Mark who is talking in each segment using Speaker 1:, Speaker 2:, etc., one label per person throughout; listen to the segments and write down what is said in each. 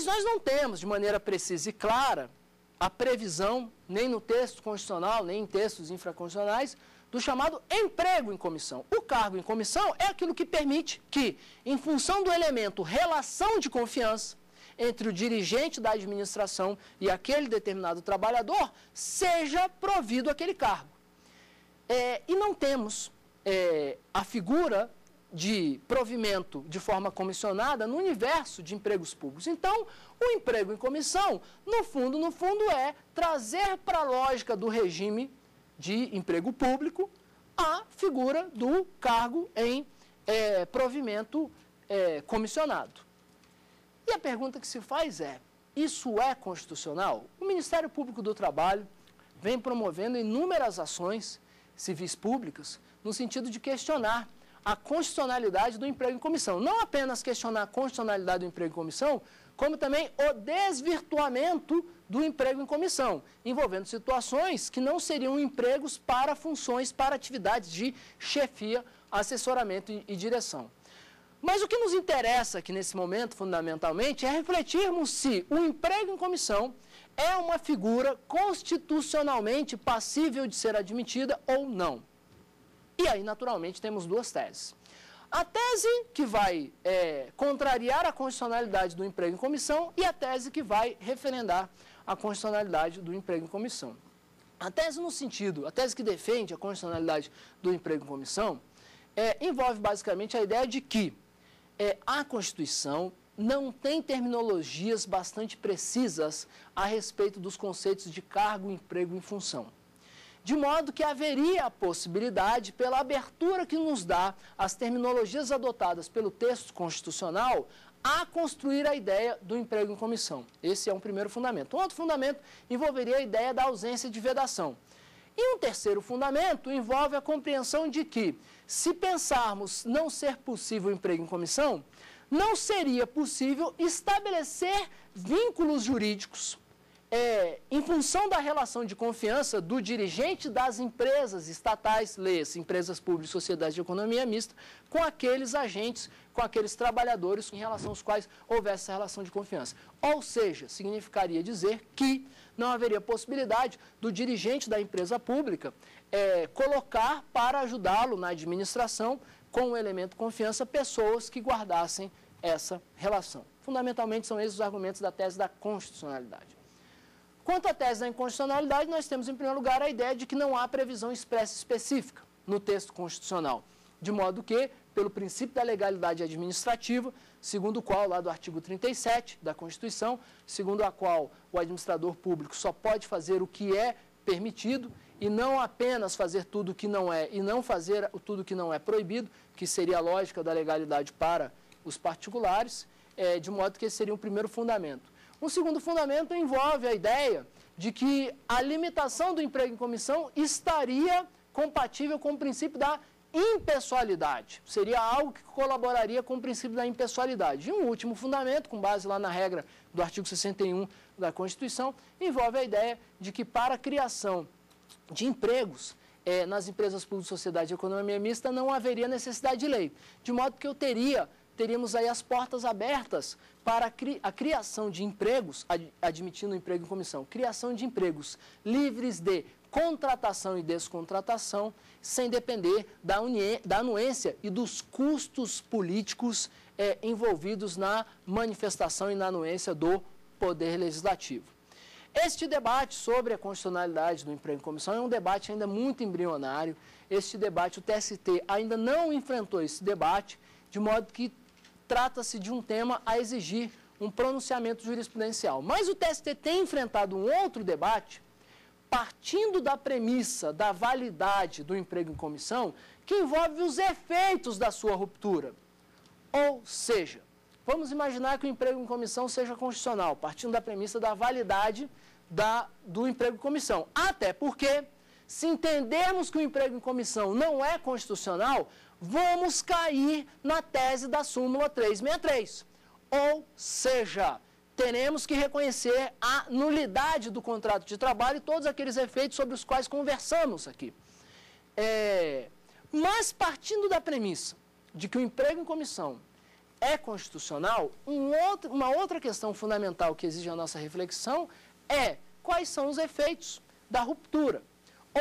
Speaker 1: Mas nós não temos, de maneira precisa e clara, a previsão, nem no texto constitucional, nem em textos infraconstitucionais, do chamado emprego em comissão. O cargo em comissão é aquilo que permite que, em função do elemento relação de confiança entre o dirigente da administração e aquele determinado trabalhador, seja provido aquele cargo. E não temos a figura de provimento de forma comissionada no universo de empregos públicos. Então, o emprego em comissão, no fundo é trazer para a lógica do regime de emprego público a figura do cargo em provimento comissionado. E a pergunta que se faz é, isso é constitucional? O Ministério Público do Trabalho vem promovendo inúmeras ações civis públicas no sentido de questionar a constitucionalidade do emprego em comissão. Não apenas questionar a constitucionalidade do emprego em comissão, como também o desvirtuamento do emprego em comissão, envolvendo situações que não seriam empregos para funções, para atividades de chefia, assessoramento e direção. Mas o que nos interessa aqui nesse momento, fundamentalmente, é refletirmos se o emprego em comissão é uma figura constitucionalmente passível de ser admitida ou não. E aí, naturalmente, temos duas teses. A tese que vai contrariar a constitucionalidade do emprego em comissão e a tese que vai referendar a constitucionalidade do emprego em comissão. A tese no sentido, a tese que defende a constitucionalidade do emprego em comissão, envolve basicamente a ideia de que a Constituição não tem terminologias bastante precisas a respeito dos conceitos de cargo, emprego e função. De modo que haveria a possibilidade, pela abertura que nos dá as terminologias adotadas pelo texto constitucional, a construir a ideia do emprego em comissão. Esse é um primeiro fundamento. Um outro fundamento envolveria a ideia da ausência de vedação. E um terceiro fundamento envolve a compreensão de que, se pensarmos não ser possível o emprego em comissão, não seria possível estabelecer vínculos jurídicos em função da relação de confiança do dirigente das empresas estatais, leia-se, empresas públicas e sociedades de economia mista, com aqueles agentes, com aqueles trabalhadores em relação aos quais houvesse essa relação de confiança. Ou seja, significaria dizer que não haveria possibilidade do dirigente da empresa pública colocar para ajudá-lo na administração, com o elemento confiança, pessoas que guardassem essa relação. Fundamentalmente são esses os argumentos da tese da constitucionalidade. Quanto à tese da inconstitucionalidade, nós temos, em primeiro lugar, a ideia de que não há previsão expressa específica no texto constitucional, de modo que, pelo princípio da legalidade administrativa, segundo o qual, lá do artigo 37 da Constituição, segundo a qual o administrador público só pode fazer o que é permitido e não apenas fazer tudo o que não é e não fazer tudo o que não é proibido, que seria a lógica da legalidade para os particulares, de modo que esse seria o primeiro fundamento. Um segundo fundamento envolve a ideia de que a limitação do emprego em comissão estaria compatível com o princípio da impessoalidade. Seria algo que colaboraria com o princípio da impessoalidade. E um último fundamento, com base lá na regra do artigo 61 da Constituição, envolve a ideia de que para a criação de empregos nas empresas públicas, sociedade e economia mista não haveria necessidade de lei. De modo que teríamos aí as portas abertas para a criação de empregos, admitindo o emprego em comissão, criação de empregos livres de contratação e descontratação, sem depender da anuência e dos custos políticos envolvidos na manifestação e na anuência do Poder Legislativo. Este debate sobre a constitucionalidade do emprego em comissão é um debate ainda muito embrionário. Este debate, o TST ainda não enfrentou esse debate, de modo que trata-se de um tema a exigir um pronunciamento jurisprudencial. Mas o TST tem enfrentado um outro debate, partindo da premissa da validade do emprego em comissão, que envolve os efeitos da sua ruptura. Ou seja, vamos imaginar que o emprego em comissão seja constitucional, partindo da premissa da validade do emprego em comissão. Até porque, se entendermos que o emprego em comissão não é constitucional, vamos cair na tese da súmula 363. Ou seja, teremos que reconhecer a nulidade do contrato de trabalho e todos aqueles efeitos sobre os quais conversamos aqui. Mas partindo da premissa de que o emprego em comissão é constitucional, uma outra questão fundamental que exige a nossa reflexão é quais são os efeitos da ruptura.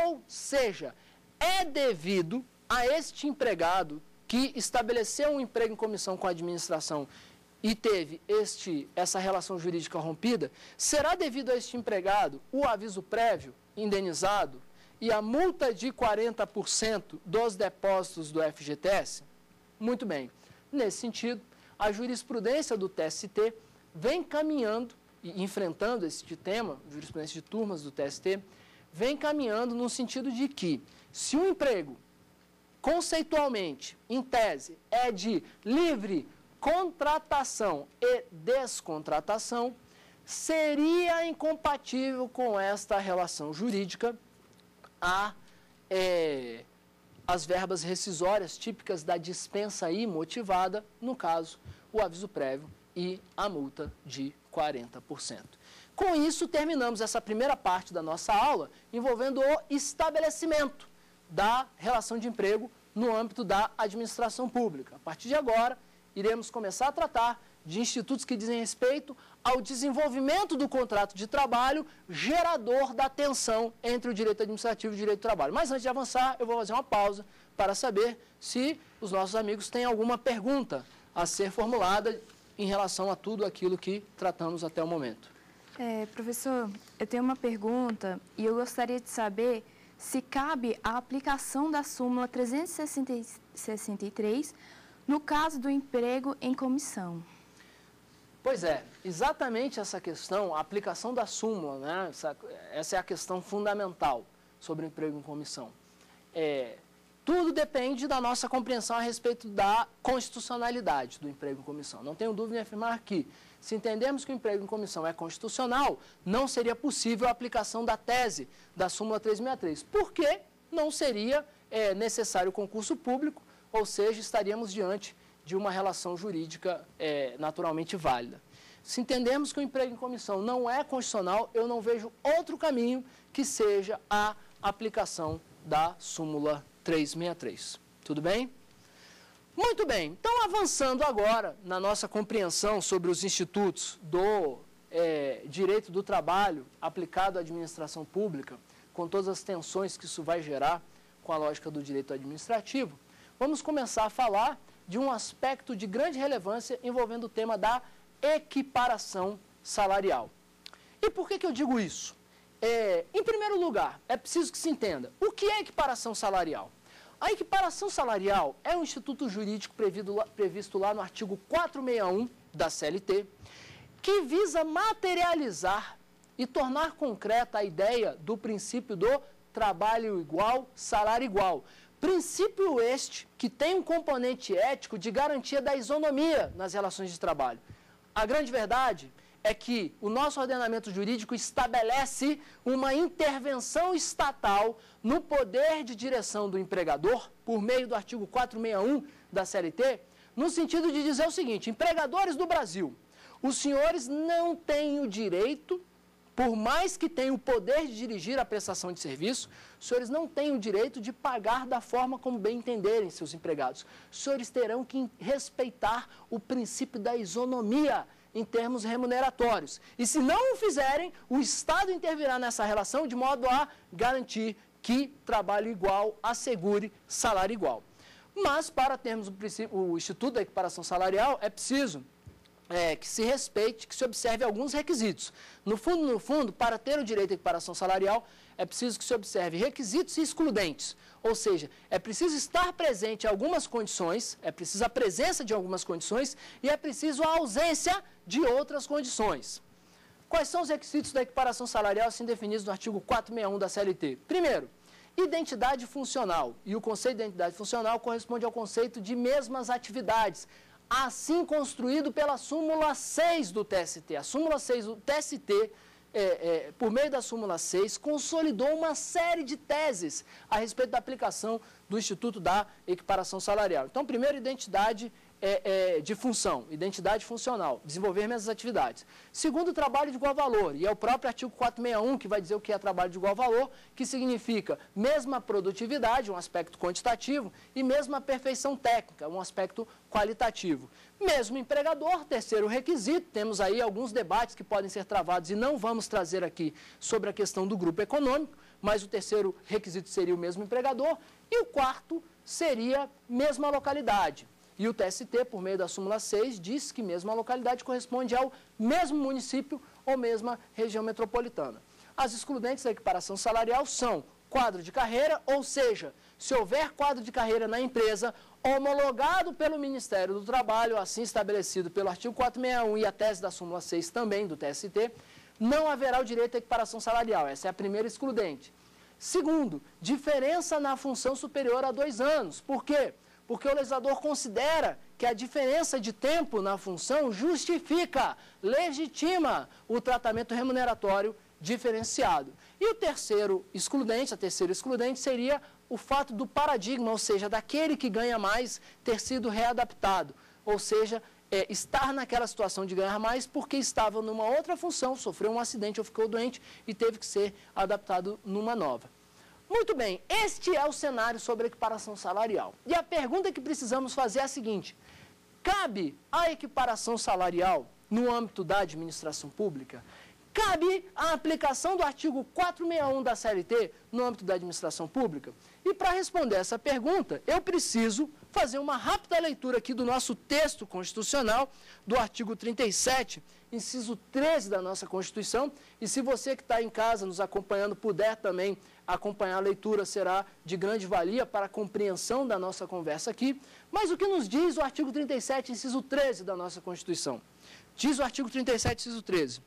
Speaker 1: Ou seja, é devido a este empregado que estabeleceu um emprego em comissão com a administração e teve essa relação jurídica rompida, será devido a este empregado o aviso prévio indenizado e a multa de 40% dos depósitos do FGTS? Muito bem. Nesse sentido, a jurisprudência do TST vem caminhando e enfrentando este tema, jurisprudência de turmas do TST, vem caminhando no sentido de que, se um emprego, conceitualmente, em tese, é de livre contratação e descontratação, seria incompatível com esta relação jurídica as verbas rescisórias típicas da dispensa imotivada, no caso, o aviso prévio e a multa de 40%. Com isso, terminamos essa primeira parte da nossa aula envolvendo o estabelecimento da relação de emprego no âmbito da administração pública. A partir de agora, iremos começar a tratar de institutos que dizem respeito ao desenvolvimento do contrato de trabalho gerador da tensão entre o direito administrativo e o direito do trabalho. Mas antes de avançar, eu vou fazer uma pausa para saber se os nossos amigos têm alguma pergunta a ser formulada em relação a tudo aquilo que tratamos até o momento.
Speaker 2: Professor, eu tenho uma pergunta e eu gostaria de saber se cabe a aplicação da súmula 363 no caso do emprego em comissão.
Speaker 1: Pois é, exatamente essa questão, a aplicação da súmula, né? Essa é a questão fundamental sobre o emprego em comissão. Tudo depende da nossa compreensão a respeito da constitucionalidade do emprego em comissão. Não tenho dúvida em afirmar que, se entendermos que o emprego em comissão é constitucional, não seria possível a aplicação da tese da súmula 363, porque não seria necessário concurso público, ou seja, estaríamos diante de uma relação jurídica naturalmente válida. Se entendermos que o emprego em comissão não é constitucional, eu não vejo outro caminho que seja a aplicação da súmula 363. Tudo bem? Muito bem. Então, avançando agora na nossa compreensão sobre os institutos do direito do trabalho aplicado à administração pública, com todas as tensões que isso vai gerar com a lógica do direito administrativo, vamos começar a falar de um aspecto de grande relevância envolvendo o tema da equiparação salarial. E por que eu digo isso? Em primeiro lugar, é preciso que se entenda o que é equiparação salarial. A equiparação salarial é um instituto jurídico previsto lá no artigo 461 da CLT, que visa materializar e tornar concreta a ideia do princípio do trabalho igual, salário igual. Princípio este que tem um componente ético de garantia da isonomia nas relações de trabalho. A grande verdade é que o nosso ordenamento jurídico estabelece uma intervenção estatal no poder de direção do empregador, por meio do artigo 461 da CLT, no sentido de dizer o seguinte: empregadores do Brasil, os senhores não têm o direito, por mais que tenham o poder de dirigir a prestação de serviço, os senhores não têm o direito de pagar da forma como bem entenderem seus empregados. Os senhores terão que respeitar o princípio da isonomia em termos remuneratórios. E se não o fizerem, o Estado intervirá nessa relação de modo a garantir que trabalho igual assegure salário igual. Mas, para termos o Instituto da Equiparação Salarial, é preciso que se respeite, que se observe alguns requisitos. No fundo, para ter o direito à equiparação salarial, é preciso que se observe requisitos excludentes. Ou seja, é preciso estar presente em algumas condições, é preciso a presença de algumas condições e é preciso a ausência de outras condições. Quais são os requisitos da equiparação salarial assim definidos no artigo 461 da CLT? Primeiro, identidade funcional. E o conceito de identidade funcional corresponde ao conceito de mesmas atividades, assim construído pela súmula 6 do TST. A súmula 6 do TST, por meio da súmula 6, consolidou uma série de teses a respeito da aplicação do Instituto da Equiparação Salarial. Então, primeiro, identidade de função, identidade funcional, desenvolver minhas atividades. Segundo, trabalho de igual valor, e é o próprio artigo 461 que vai dizer o que é trabalho de igual valor, que significa mesma produtividade, um aspecto quantitativo, e mesma perfeição técnica, um aspecto qualitativo. Mesmo empregador, terceiro requisito, temos aí alguns debates que podem ser travados e não vamos trazer aqui sobre a questão do grupo econômico, mas o terceiro requisito seria o mesmo empregador, e o quarto seria mesma localidade. E o TST, por meio da súmula 6, diz que mesma localidade corresponde ao mesmo município ou mesma região metropolitana. As excludentes da equiparação salarial são quadro de carreira, ou seja, se houver quadro de carreira na empresa homologado pelo Ministério do Trabalho, assim estabelecido pelo artigo 461 e a tese da súmula 6 também do TST, não haverá o direito à equiparação salarial. Essa é a primeira excludente. Segundo, diferença na função superior a 2 anos. Por quê? Porque o legislador considera que a diferença de tempo na função justifica, legitima o tratamento remuneratório diferenciado. E o terceiro excludente, a terceira excludente, seria o fato do paradigma, ou seja, daquele que ganha mais ter sido readaptado, ou seja, estar naquela situação de ganhar mais porque estava numa outra função, sofreu um acidente ou ficou doente e teve que ser adaptado numa nova. Muito bem, este é o cenário sobre a equiparação salarial. E a pergunta que precisamos fazer é a seguinte: cabe a equiparação salarial no âmbito da administração pública? Cabe a aplicação do artigo 461 da CLT no âmbito da administração pública? E para responder essa pergunta, eu preciso fazer uma rápida leitura aqui do nosso texto constitucional, do artigo 37, inciso 13 da nossa Constituição. E se você que está em casa nos acompanhando puder também acompanhar a leitura, será de grande valia para a compreensão da nossa conversa aqui. Mas o que nos diz o artigo 37, inciso 13 da nossa Constituição? Diz o artigo 37, inciso 13.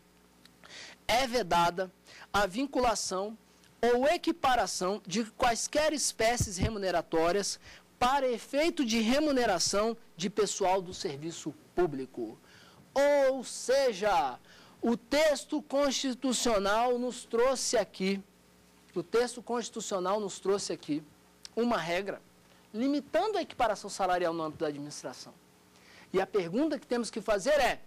Speaker 1: É vedada a vinculação ou equiparação de quaisquer espécies remuneratórias para efeito de remuneração de pessoal do serviço público. Ou seja, o texto constitucional nos trouxe aqui, uma regra limitando a equiparação salarial no âmbito da administração. E a pergunta que temos que fazer é: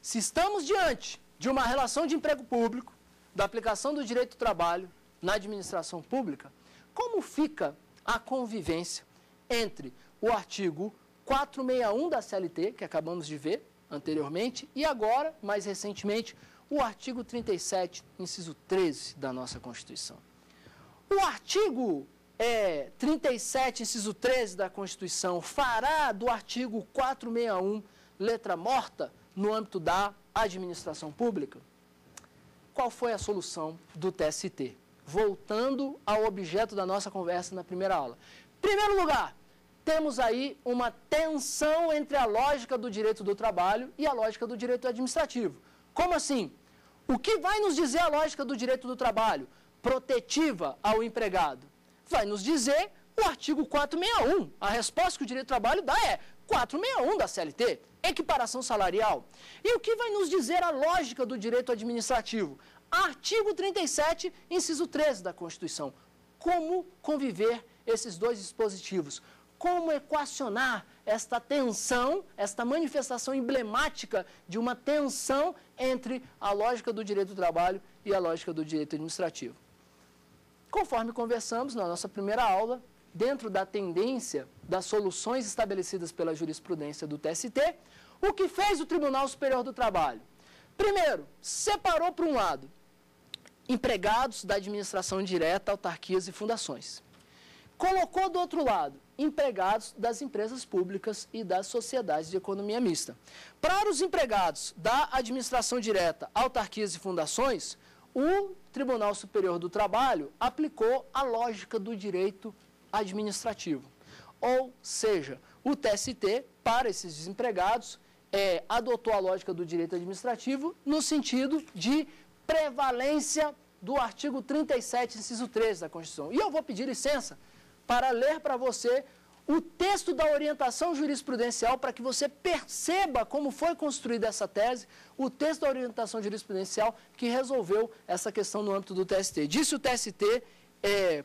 Speaker 1: se estamos diante de uma relação de emprego público, da aplicação do direito do trabalho na administração pública, como fica a convivência entre o artigo 461 da CLT, que acabamos de ver anteriormente, e agora, mais recentemente, o artigo 37, inciso 13 da nossa Constituição. O artigo 37, inciso 13 da Constituição, fará do artigo 461 letra morta no âmbito da administração pública? Qual foi a solução do TST? Voltando ao objeto da nossa conversa na primeira aula. Em primeiro lugar, temos aí uma tensão entre a lógica do direito do trabalho e a lógica do direito administrativo. Como assim? O que vai nos dizer a lógica do direito do trabalho, protetiva ao empregado? Vai nos dizer o artigo 461. A resposta que o direito do trabalho dá é 461 da CLT, equiparação salarial. E o que vai nos dizer a lógica do direito administrativo? Artigo 37, inciso 13 da Constituição. Como conviver esses dois dispositivos? Como equacionar esta tensão, esta manifestação emblemática de uma tensão entre a lógica do direito do trabalho e a lógica do direito administrativo? Conforme conversamos na nossa primeira aula, dentro da tendência das soluções estabelecidas pela jurisprudência do TST, o que fez o Tribunal Superior do Trabalho? Primeiro, separou por um lado empregados da administração direta, autarquias e fundações. Colocou do outro lado empregados das empresas públicas e das sociedades de economia mista. Para os empregados da administração direta, autarquias e fundações, o Tribunal Superior do Trabalho aplicou a lógica do direito administrativo. Ou seja, o TST, para esses desempregados, adotou a lógica do direito administrativo no sentido de prevalência do artigo 37, inciso 13 da Constituição. E eu vou pedir licença para ler para você o texto da orientação jurisprudencial para que você perceba como foi construída essa tese, o texto da orientação jurisprudencial que resolveu essa questão no âmbito do TST. Disse o TST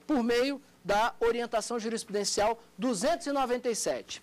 Speaker 1: por meio da orientação jurisprudencial 297.